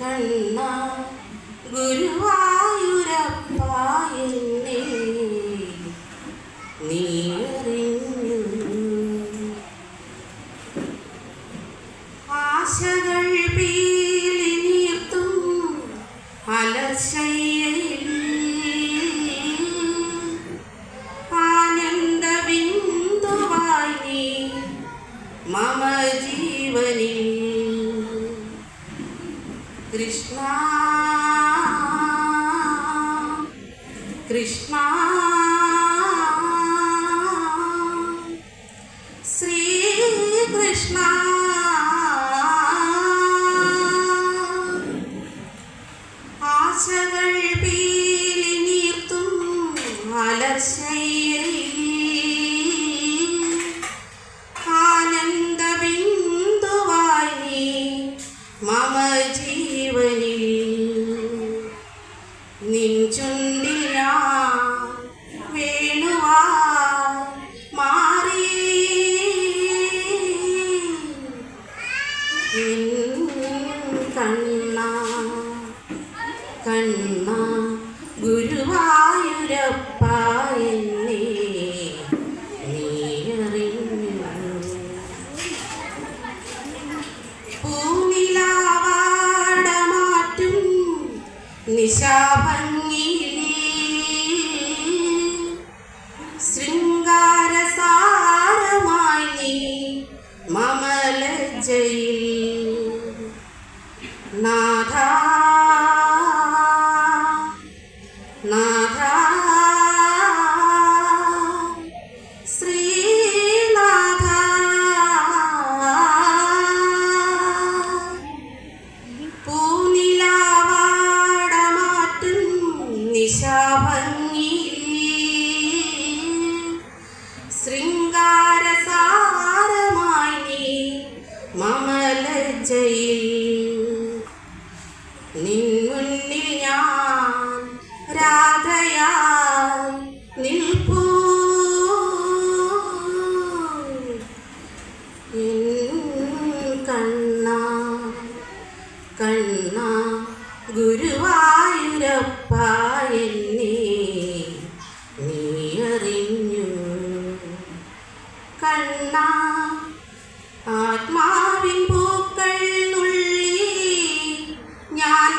കണ്ണ ഗുരുവായൂരപ്പ എന്നെ നീ അറിഞ്ഞു. ആശകൾ പീലി നീർത്തും അലർശയിൽ ആനന്ദ ബിന്ദുവായി നീ മമ ജീവനിൽ. കൃഷ്ണ കൃഷ്ണ ശ്രീകൃഷ്ണ ആശകൾ പീലി നീർത്തും അലർശയിൽ ആനന്ദ ബിന്ദുവായി നീ മമ ജീവനിൽ. നിൻ ചുണ്ടിൽ ഞാൻ വേണുവായി മാറി. കണ്ണ കണ്ണ ഗുരുവായൂരപ്പ എന്നെ നീ അറിഞ്ഞു. പൂനിലാവാടമാറ്റും നിശാഭംഗിയിലേ ശൃംഗാരസാരമായി നീ മമ ലജ്ജയിൽ. നാഥ നാഥ ശ്രീനാഥ പൂനിലാവാടമാറ്റും നിശാഭംഗിയിൽ ശൃംഗാരസാരമായി നീ മമ ലജ്ജയിൽ. നിൻ മുന്നിൽ ഞാൻ രാധയായി നിൽപ്പൂ. കണ്ണ കണ്ണ ഗുരുവായൂരപ്പ എന്നെ നീ അറിഞ്ഞു. കണ്ണ ആത്മാവിൻ പൂക്കൾ നുള്ളി ഞാൻ